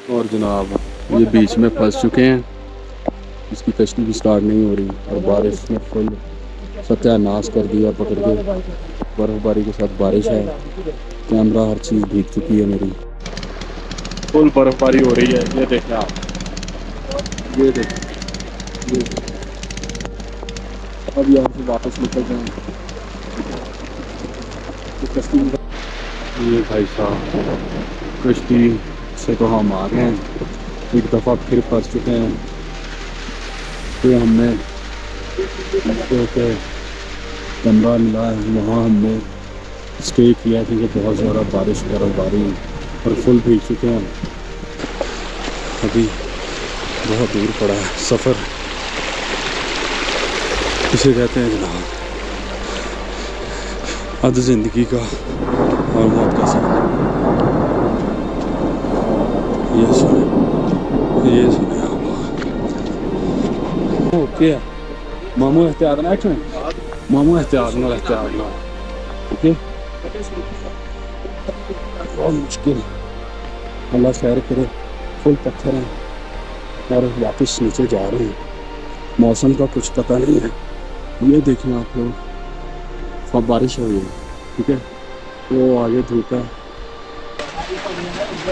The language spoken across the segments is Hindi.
और जनाब ये बीच में फंस चुके हैं, इसकी कश्ती भी स्टार्ट नहीं हो रही और बारिश ने फुल सत्यानाश कर दिया पकड़ के। बर्फबारी के साथ बारिश है, कैमरा हर चीज़ भीग चुकी है मेरी। फुल बर्फबारी हो रही है, ये देखें आप, ये देखें ये। अब यहाँ से वापस निकल जाएं तो कश्ती। ये भाई साहब कश्ती से तो हम आ गए हैं, एक दफ़ा फिर फंस चुके हैं। तो हमने कमरा मिला है, वहाँ हमने स्टे किया क्योंकि बहुत ज़्यादा बारिश बर्फबारी और फुल भीग चुके हैं। अभी बहुत दूर पड़ा है सफ़र, इसे कहते हैं जनाब अध ज़िंदगी का और मौत का सफ़र। ये सुने आप। ओके मामू एहतियात ना एक्शन, मामू एहतियात ना ओके। बहुत मुश्किल, अल्लाह खैर करे। फुल पत्थर हैं और वापस नीचे जा रहे हैं, मौसम का कुछ पता नहीं है। ये देखें आप लोग, अब बारिश हो गई है, ठीक है, वो आगे धूप है,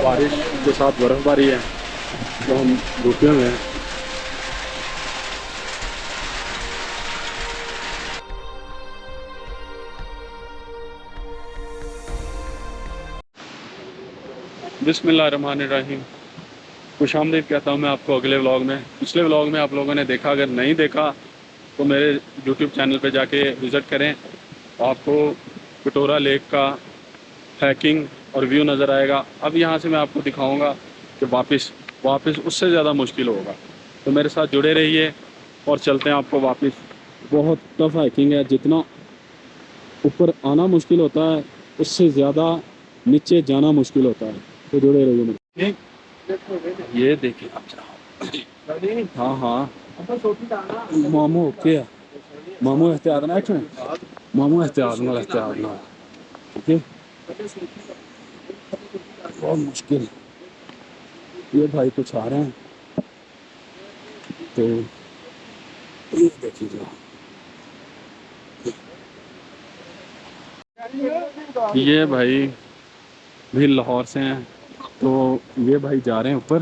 बारिश के साथ बर्फबारी है, तो हम रुके हुए हैं। बिस्मिल्लाहिर्रहमानिर्रहीम। खुशामदीद कहता हूँ मैं आपको अगले व्लॉग में। पिछले व्लॉग में आप लोगों ने देखा, अगर नहीं देखा तो मेरे यूट्यूब चैनल पे जाके विज़िट करें, आपको कटोरा लेक का हैकिंग और व्यू नज़र आएगा। अब यहाँ से मैं आपको दिखाऊंगा कि वापस उससे ज़्यादा मुश्किल होगा, तो मेरे साथ जुड़े रहिए और चलते हैं आपको वापस। बहुत टफ हाइकिंग है, जितना ऊपर आना मुश्किल होता है उससे ज़्यादा नीचे जाना मुश्किल होता है, तो जुड़े रहिए मेरे। ये देखिए आप जनाब, हाँ हाँ मामू ओके है, मामू एहतियात ना एक्शन, मामू एहतियात ना ओके। बहुत मुश्किल, ये भाई कुछ आ रहे हैं, तो ये देखिए जनाब, ये भाई भी लाहौर से हैं, तो ये भाई जा रहे हैं ऊपर,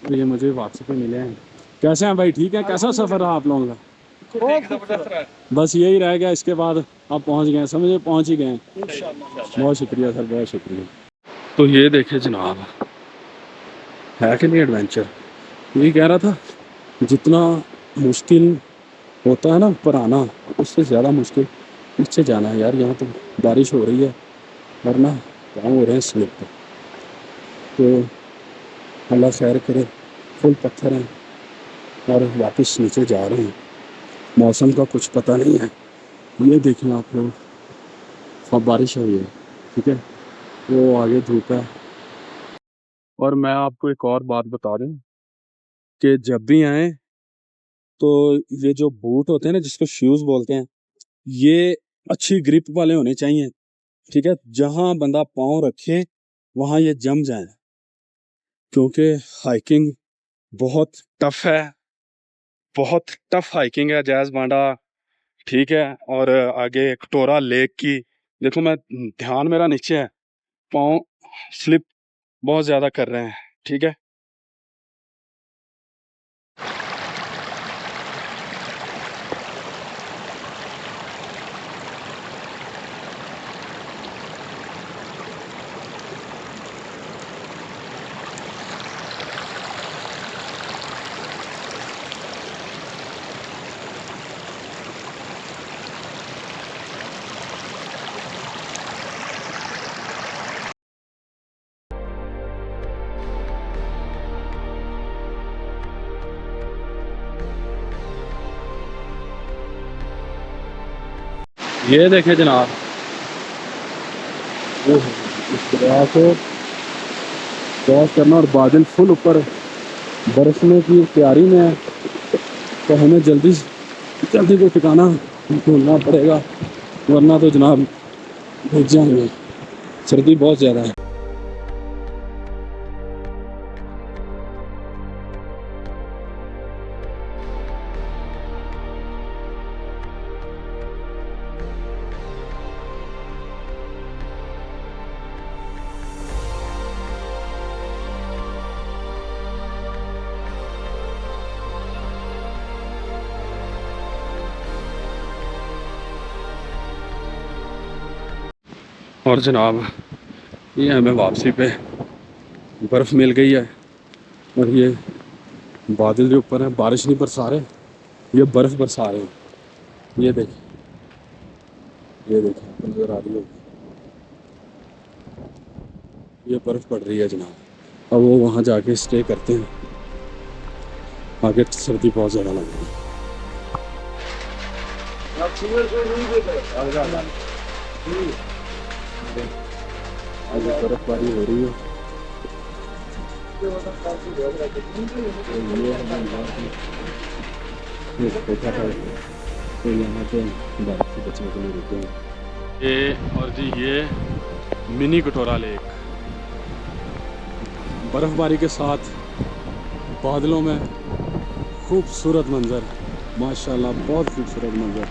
तो ये मुझे वापसी पे मिले हैं। कैसे हैं भाई, ठीक है? कैसा सफ़र रहा आप लोगों का? बस यही रह गया, इसके बाद आप पहुंच गए, समझे, पहुंच ही गए। बहुत शुक्रिया सर, बहुत शुक्रिया। तो ये देखे जनाब, है कि नहीं एडवेंचर। यही कह रहा था, जितना मुश्किल होता है ना ऊपर आना, उससे ज़्यादा मुश्किल नीचे जाना है। यार यहाँ तो बारिश हो रही है, वरना पाँव हो रहे हैं स्लिप, तो अल्लाह खैर करे। फुल पत्थर हैं और वापस नीचे जा रहे हैं, मौसम का कुछ पता नहीं है। ये देखें आप लोग, अब बारिश हुई है, ठीक है, वो आगे धूप है। और मैं आपको एक और बात बता दूं कि जब भी आए तो ये जो बूट होते हैं ना, जिसको शूज़ बोलते हैं, ये अच्छी ग्रिप वाले होने चाहिए, ठीक है। जहाँ बंदा पाँव रखे वहाँ ये जम जाए, क्योंकि हाइकिंग बहुत टफ है, बहुत टफ हाइकिंग है जैज़ बांडा, ठीक है। और आगे कटोरा लेक की देखो, मैं ध्यान मेरा नीचे है, पाँव स्लिप बहुत ज़्यादा कर रहे हैं, ठीक है। ये देखें जनाब, इस दरिया को क्रॉस करना और बादल फुल ऊपर बरसने की तैयारी में है, तो हमें जल्दी को ठिकाना ढूंढना पड़ेगा, वरना तो जनाब भीग जाएंगे, सर्दी बहुत ज़्यादा है। और जनाब ये हमें वापसी पे बर्फ़ मिल गई है और ये बादल जो ऊपर है बारिश नहीं बरसा रहे, ये बर्फ़ बरसा रहे हैं। ये देखिए आपको नज़र आ रही है, ये बर्फ़ पड़ रही है जनाब। अब वो वहाँ जाके स्टे करते हैं, आगे सर्दी बहुत ज़्यादा लग रही है। आज बर्फ़बारी हो रही है तो ये देखा था तो यहाँ पे बारिश से बचने के लिए रुके हैं। ये और जी ये मिनी कटोरा लेक, बर्फ़बारी के साथ बादलों में खूबसूरत मंजर, माशाल्लाह बहुत खूबसूरत मंजर।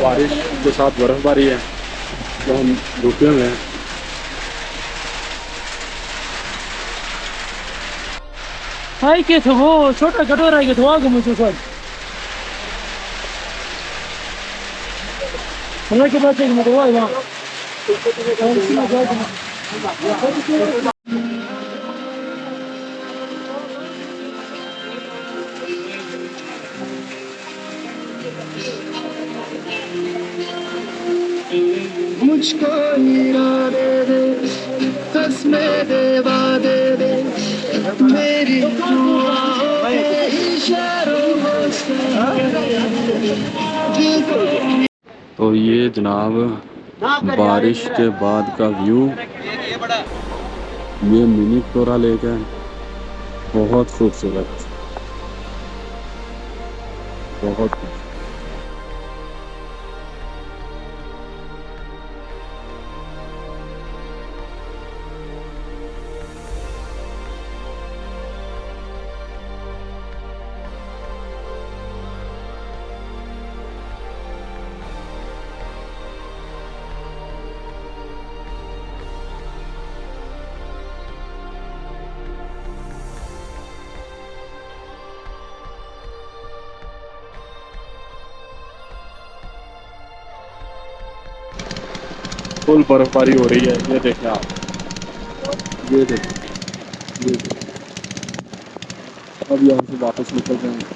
बारिश के साथ बर्फ़बारी है तो हम रुके हुए हैं। Hay que tomó, छोटा कटोरा है कि तो आगे मुझे सर हमरा के बात है कि मैं वहाँ मुझको इरादे दे कसमें दे वादे दे मेरी दुआओं के इशारों में तो ये जनाब बारिश के बाद का व्यू, ये मिनी कटोरा लेक है, बहुत खूबसूरत, बहुत खूबसूरत। फुल बर्फबारी हो रही है, ये देखें आप, ये देखें, ये देखें। अब यहाँ से वापस निकल जाएंगे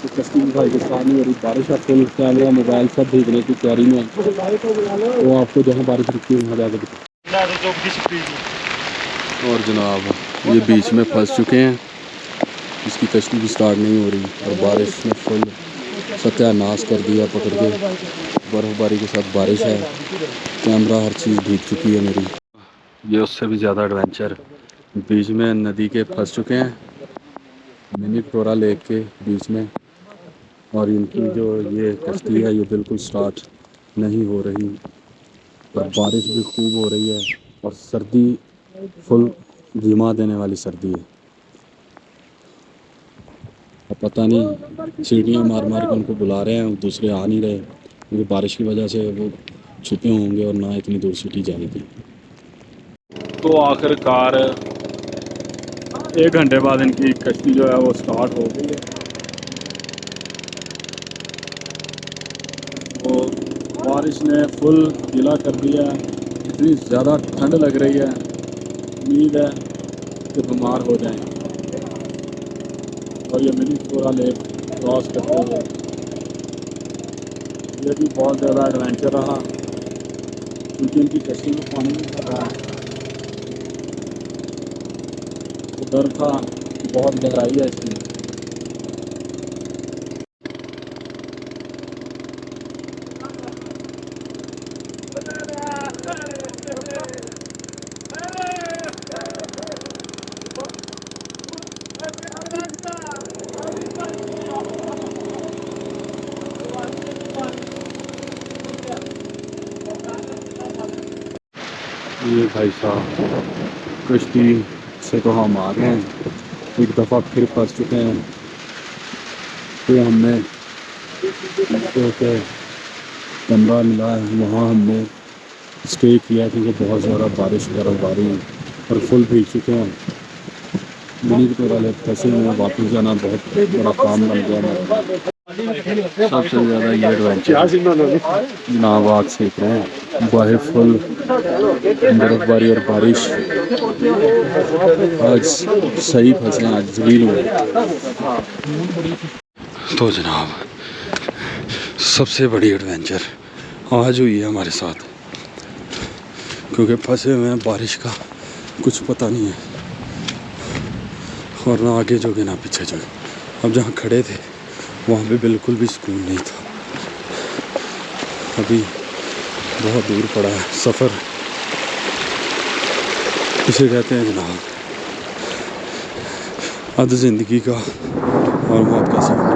तो कश्ती भाई के सामने हो रही बारिश है, फुल कैमरा मोबाइल सब भीगने की तैयारी में है। वो आपको जहाँ बारिश रुकती है वहाँ जाकर दिखाएं। और जनाब ये बीच में फंस चुके हैं, इसकी कश्ती भी स्टार्ट नहीं हो रही और बारिश ने फुल सत्यानाश कर दिया पकड़ के। बर्फ़बारी के साथ बारिश है, कैमरा हर चीज़ भीग चुकी है मेरी। ये उससे भी ज़्यादा एडवेंचर, बीच में नदी के फंस चुके हैं, मिनी कटोरा लेक के बीच में, और इनकी जो ये कश्ती है ये बिल्कुल स्टार्ट नहीं हो रही और बारिश भी खूब हो रही है और सर्दी फुल घिमा देने वाली सर्दी है। अब पता नहीं सीढ़ियाँ मार मार के उनको बुला रहे हैं, दूसरे आ नहीं रहे क्योंकि बारिश की वजह से वो छुपे होंगे और ना इतनी दूर सीटी जानी थी। तो आखिरकार 1 घंटे बाद इनकी कश्ती जो है वो स्टार्ट हो गई है। तो बारिश ने फुल गीला कर दिया है, इतनी ज़्यादा ठंड लग रही है, उम्मीद है कि बीमार हो जाएं। और ये मिनी कटोरा लेक क्रॉस करते हुए ये भी बहुत ज़्यादा एडवेंचर रहा क्योंकि इनकी कश्ती में पानी नहीं कर रहा है, तो डर था, बहुत गहराई है इसमें। ये भाई साहब कश्ती से तो हम आ गए हैं, एक दफ़ा फिर फंस चुके हैं। तो हमने एक कमरा मिला है, वहाँ हमने स्टे किया क्योंकि बहुत ज़्यादा बारिश बर्फबारी और फुल भीग चुके हैं। मिनी कटोरा लेक फंसे हुए हैं, वापस जाना बहुत बड़ा काम बन गया है। सबसे ज़्यादा ये एडवेंचर जनाब आग सेक रहे हैं, बाहर फुल बर्फबारी और बारिश। आज सही फंसे हैं, आज जलील हुए। तो जनाब सबसे बड़ी एडवेंचर आज हुई है हमारे साथ, क्योंकि फंसे हुए हैं, बारिश का कुछ पता नहीं है और ना आगे जोगे ना पीछे जोगे। अब जहाँ खड़े थे वहाँ पे बिल्कुल भी सुकून नहीं था। अभी बहुत दूर पड़ा है सफ़र, इसे कहते हैं जनाब अध ज़िंदगी का और मौत का सफ़र।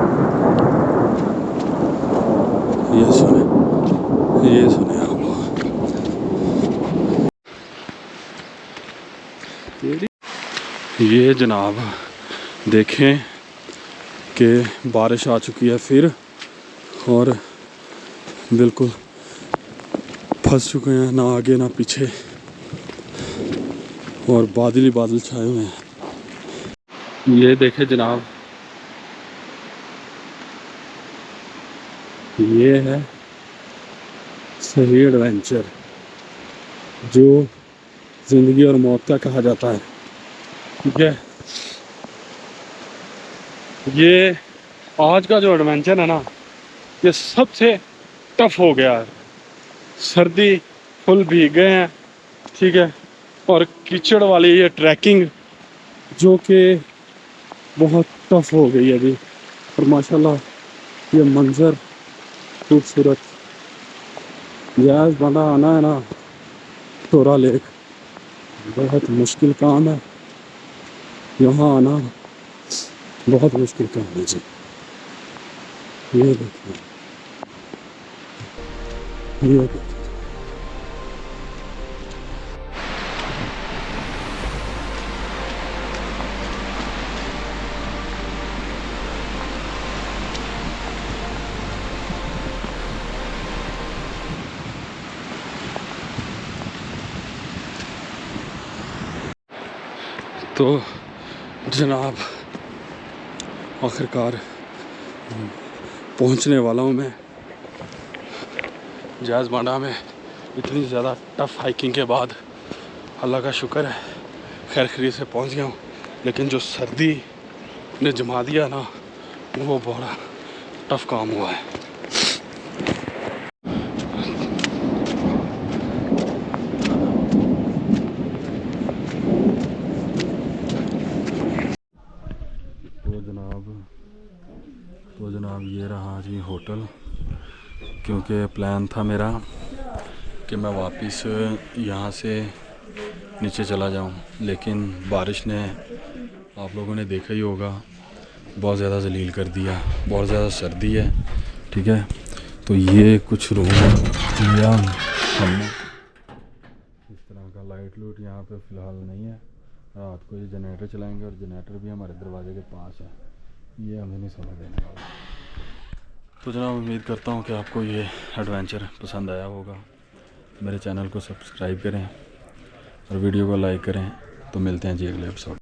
ये सुने आप लोग। ये जनाब देखें कि बारिश आ चुकी है फिर, और बिल्कुल फंस चुके हैं, ना आगे ना पीछे, और बादल ही बादल छाए हुए हैं। ये देखें जनाब, ये है सही एडवेंचर जो ज़िंदगी और मौत का कहा जाता है। ठीक है, ये आज का जो एडवेंचर है ना, ये सबसे टफ हो गया है। सर्दी फुल भीग गए हैं, ठीक है, और कीचड़ वाली ये ट्रैकिंग जो कि बहुत टफ हो गई है अभी। और माशाल्लाह ये मंज़र खूबसूरत। जहाज़ बंदा आना है ना कटोरा लेक, बहुत मुश्किल काम है। यहाँ आना बहुत मुश्किल काम है जी। ये देखिए, ये देखिए। तो जनाब आखिरकार पहुंचने वाला हूं मैं जहाज़ बांडा में। इतनी ज़्यादा टफ़ हाइकिंग के बाद अल्लाह का शुक्र है खैर खरीद से पहुंच गया हूं, लेकिन जो सर्दी ने जमा दिया ना, वो बड़ा टफ़ काम हुआ है। तो जनाब ये रहा जी होटल, क्योंकि प्लान था मेरा कि मैं वापस यहाँ से नीचे चला जाऊँ, लेकिन बारिश ने, आप लोगों ने देखा ही होगा, बहुत ज़्यादा जलील कर दिया। बहुत ज़्यादा सर्दी है, ठीक है। तो ये कुछ रूम लिया हमने इस तरह का। लाइट लूट यहाँ पे फ़िलहाल नहीं है। रात को ये जनरेटर चलाएंगे, और जनरेटर भी हमारे दरवाजे के पास है, ये हमें नहीं समझ देने वाला। तो जनाब उम्मीद करता हूँ कि आपको ये एडवेंचर पसंद आया होगा। मेरे चैनल को सब्सक्राइब करें और वीडियो को लाइक करें। तो मिलते हैं जी अगले एपिसोड।